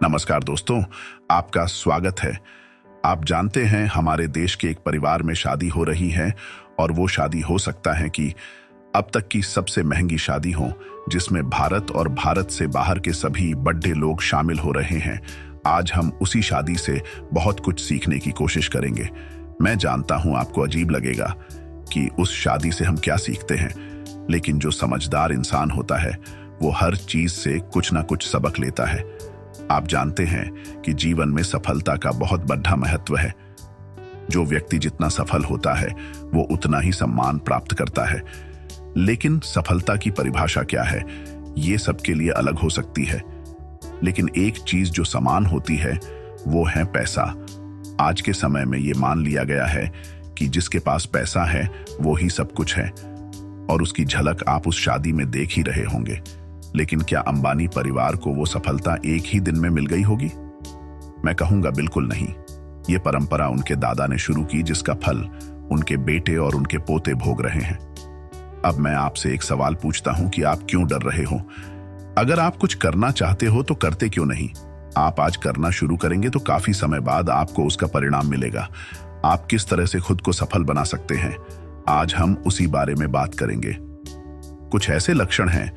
नमस्कार दोस्तों, आपका स्वागत है। आप जानते हैं हमारे देश के एक परिवार में शादी हो रही है और वो शादी हो सकता है कि अब तक की सबसे महंगी शादी हो, जिसमें भारत और भारत से बाहर के सभी बड़े लोग शामिल हो रहे हैं। आज हम उसी शादी से बहुत कुछ सीखने की कोशिश करेंगे। मैं जानता हूं आपको अजीब लगेगा कि उस शादी से हम क्या सीखते हैं, लेकिन जो समझदार इंसान होता है वो हर चीज से कुछ ना कुछ सबक लेता है। आप जानते हैं कि जीवन में सफलता का बहुत बड़ा महत्व है। जो व्यक्ति जितना सफल होता है वो उतना ही सम्मान प्राप्त करता है। लेकिन सफलता की परिभाषा क्या है, ये सबके लिए अलग हो सकती है। लेकिन एक चीज जो समान होती है वो है पैसा। आज के समय में ये मान लिया गया है कि जिसके पास पैसा है वो ही सब कुछ है, और उसकी झलक आप उस शादी में देख ही रहे होंगे। लेकिन क्या अंबानी परिवार को वो सफलता एक ही दिन में मिल गई होगी? मैं कहूंगा बिल्कुल नहीं। ये परंपरा उनके दादा ने शुरू की, जिसका फल उनके बेटे और उनके पोते भोग रहे हैं। अब मैं आपसे एक सवाल पूछता हूं कि आप क्यों डर रहे हो? अगर आप कुछ करना चाहते हो तो करते क्यों नहीं? आप आज करना शुरू करेंगे तो काफी समय बाद आपको उसका परिणाम मिलेगा। आप किस तरह से खुद को सफल बना सकते हैं, आज हम उसी बारे में बात करेंगे। कुछ ऐसे लक्षण हैं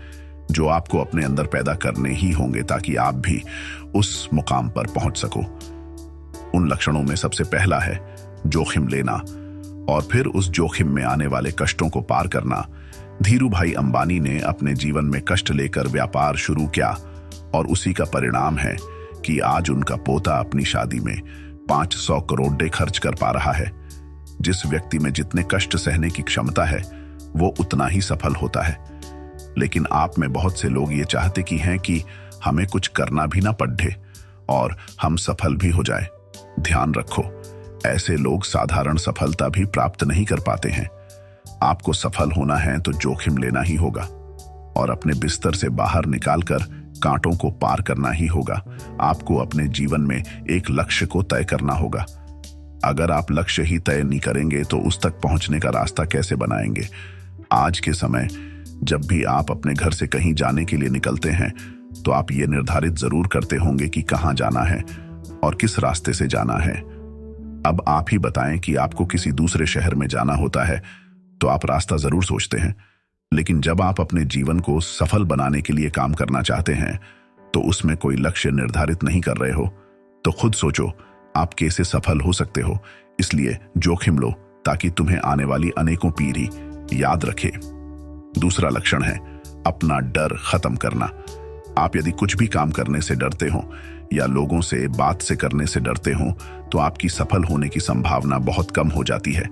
जो आपको अपने अंदर पैदा करने ही होंगे ताकि आप भी उस मुकाम पर पहुंच सको। उन लक्षणों में सबसे पहला है जोखिम लेना, और फिर उस जोखिम में आने वाले कष्टों को पार करना। धीरूभाई अंबानी ने अपने जीवन में कष्ट लेकर व्यापार शुरू किया, और उसी का परिणाम है कि आज उनका पोता अपनी शादी में 500 करोड़ खर्च कर पा रहा है। जिस व्यक्ति में जितने कष्ट सहने की क्षमता है वो उतना ही सफल होता है। लेकिन आप में बहुत से लोग ये चाहते कि हैं कि हमें कुछ करना भी ना पड़े और हम सफल भी हो जाए। ध्यान रखो, ऐसे लोग साधारण सफलता भी प्राप्त नहीं कर पाते हैं। आपको सफल होना है तो जोखिम लेना ही होगा, और अपने बिस्तर से बाहर निकालकर कांटों को पार करना ही होगा। आपको अपने जीवन में एक लक्ष्य को तय करना होगा। अगर आप लक्ष्य ही तय नहीं करेंगे तो उस तक पहुंचने का रास्ता कैसे बनाएंगे? आज के समय जब भी आप अपने घर से कहीं जाने के लिए निकलते हैं तो आप ये निर्धारित जरूर करते होंगे कि कहां जाना है और किस रास्ते से जाना है। अब आप ही बताएं कि आपको किसी दूसरे शहर में जाना होता है तो आप रास्ता जरूर सोचते हैं, लेकिन जब आप अपने जीवन को सफल बनाने के लिए काम करना चाहते हैं तो उसमें कोई लक्ष्य निर्धारित नहीं कर रहे हो तो खुद सोचो आप कैसे सफल हो सकते हो। इसलिए जोखिम लो ताकि तुम्हें आने वाली अनेकों पीढ़ी याद रखे। दूसरा लक्षण है अपना डर खत्म करना। आप यदि कुछ भी काम करने से डरते हो या लोगों से बात से करने से डरते हो तो आपकी सफल होने की संभावना बहुत कम हो जाती है।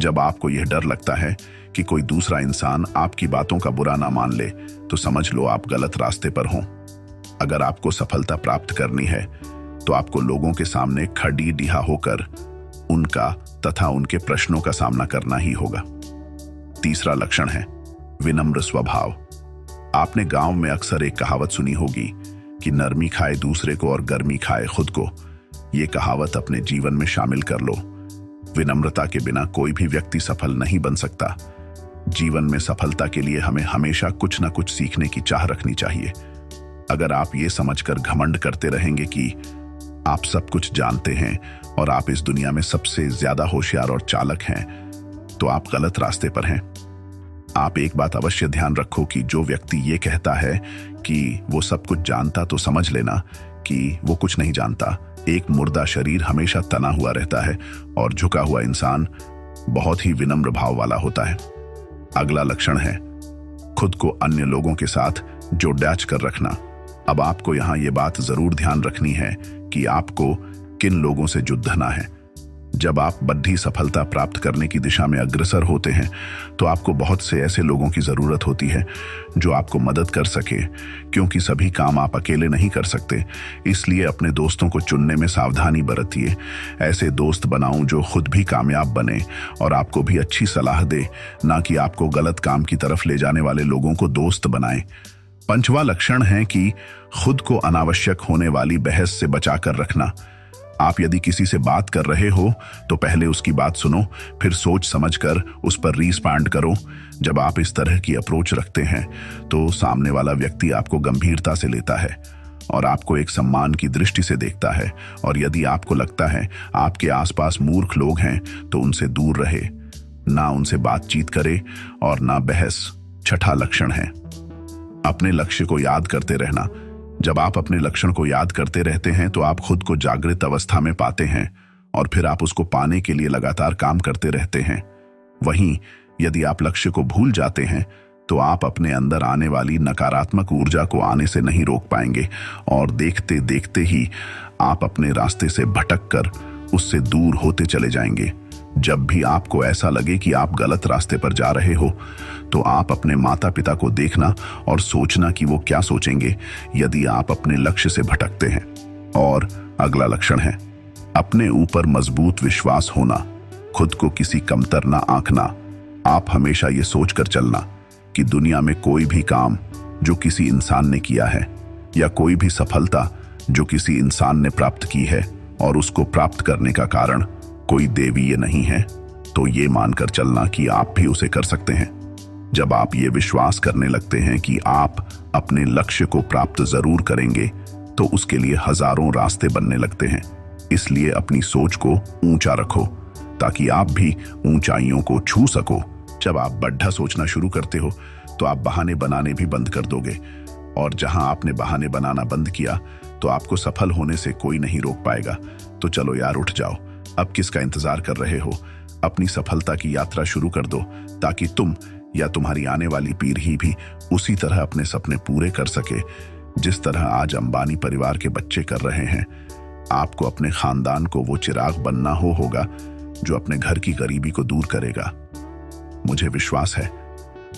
जब आपको यह डर लगता है कि कोई दूसरा इंसान आपकी बातों का बुरा ना मान ले तो समझ लो आप गलत रास्ते पर हो। अगर आपको सफलता प्राप्त करनी है तो आपको लोगों के सामने खड़ी डिहा होकर उनका तथा उनके प्रश्नों का सामना करना ही होगा। तीसरा लक्षण है विनम्र स्वभाव। आपने गांव में अक्सर एक कहावत सुनी होगी कि नरमी खाए दूसरे को और गर्मी खाए खुद को। ये कहावत अपने जीवन में शामिल कर लो। विनम्रता के बिना कोई भी व्यक्ति सफल नहीं बन सकता। जीवन में सफलता के लिए हमें हमेशा कुछ ना कुछ सीखने की चाह रखनी चाहिए। अगर आप ये समझकर घमंड करते रहेंगे कि आप सब कुछ जानते हैं और आप इस दुनिया में सबसे ज्यादा होशियार और चालाक हैं तो आप गलत रास्ते पर हैं। आप एक बात अवश्य ध्यान रखो कि जो व्यक्ति ये कहता है कि वो सब कुछ जानता तो समझ लेना कि वो कुछ नहीं जानता। एक मुर्दा शरीर हमेशा तना हुआ रहता है और झुका हुआ इंसान बहुत ही विनम्र भाव वाला होता है। अगला लक्षण है खुद को अन्य लोगों के साथ जोड़ कर रखना। अब आपको यहाँ ये बात जरूर ध्यान रखनी है कि आपको किन लोगों से जुड़ना है। जब आप बड़ी सफलता प्राप्त करने की दिशा में अग्रसर होते हैं तो आपको बहुत से ऐसे लोगों की जरूरत होती है जो आपको मदद कर सके, क्योंकि सभी काम आप अकेले नहीं कर सकते। इसलिए अपने दोस्तों को चुनने में सावधानी बरतिए। ऐसे दोस्त बनाओ जो खुद भी कामयाब बने और आपको भी अच्छी सलाह दे, ना कि आपको गलत काम की तरफ ले जाने वाले लोगों को दोस्त बनाए। पांचवा लक्षण है कि खुद को अनावश्यक होने वाली बहस से बचाकर रखना। आप यदि किसी से बात कर रहे हो तो पहले उसकी बात सुनो, फिर सोच समझकर उस पर रिस्पॉन्ड करो। जब आप इस तरह की अप्रोच रखते हैं तो सामने वाला व्यक्ति आपको गंभीरता से लेता है और आपको एक सम्मान की दृष्टि से देखता है। और यदि आपको लगता है आपके आसपास मूर्ख लोग हैं तो उनसे दूर रहे, ना उनसे बातचीत करे और ना बहस। छठा लक्षण है अपने लक्ष्य को याद करते रहना। जब आप अपने लक्षण को याद करते रहते हैं तो आप खुद को जागृत अवस्था में पाते हैं और फिर आप उसको पाने के लिए लगातार काम करते रहते हैं। वहीं यदि आप लक्ष्य को भूल जाते हैं तो आप अपने अंदर आने वाली नकारात्मक ऊर्जा को आने से नहीं रोक पाएंगे और देखते देखते ही आप अपने रास्ते से भटक कर उससे दूर होते चले जाएंगे। जब भी आपको ऐसा लगे कि आप गलत रास्ते पर जा रहे हो तो आप अपने माता पिता को देखना और सोचना कि वो क्या सोचेंगे यदि आप अपने लक्ष्य से भटकते हैं। और अगला लक्षण है अपने ऊपर मजबूत विश्वास होना, खुद को किसी कमतर ना आंकना। आप हमेशा ये सोचकर चलना कि दुनिया में कोई भी काम जो किसी इंसान ने किया है या कोई भी सफलता जो किसी इंसान ने प्राप्त की है और उसको प्राप्त करने का कारण कोई देवीय नहीं है, तो ये मानकर चलना कि आप भी उसे कर सकते हैं। जब आप ये विश्वास करने लगते हैं कि आप अपने लक्ष्य को प्राप्त जरूर करेंगे तो उसके लिए हजारों रास्ते बनने लगते हैं। इसलिए अपनी सोच को ऊंचा रखो ताकि आप भी ऊंचाइयों को छू सको। जब आप बढ़ा सोचना शुरू करते हो तो आप बहाने बनाने भी बंद कर दोगे, और जहां आपने बहाने बनाना बंद किया तो आपको सफल होने से कोई नहीं रोक पाएगा। तो चलो यार, उठ जाओ। अब किसका इंतजार कर रहे हो? अपनी सफलता की यात्रा शुरू कर दो ताकि तुम या तुम्हारी आने वाली पीढ़ी भी उसी तरह अपने सपने पूरे कर सके जिस तरह आज अंबानी परिवार के बच्चे कर रहे हैं। आपको अपने खानदान को वो चिराग बनना होगा जो अपने घर की गरीबी को दूर करेगा। मुझे विश्वास है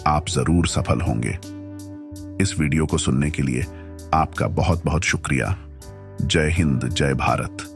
आप जरूर सफल होंगे। इस वीडियो को सुनने के लिए आपका बहुत बहुत शुक्रिया। जय हिंद, जय भारत।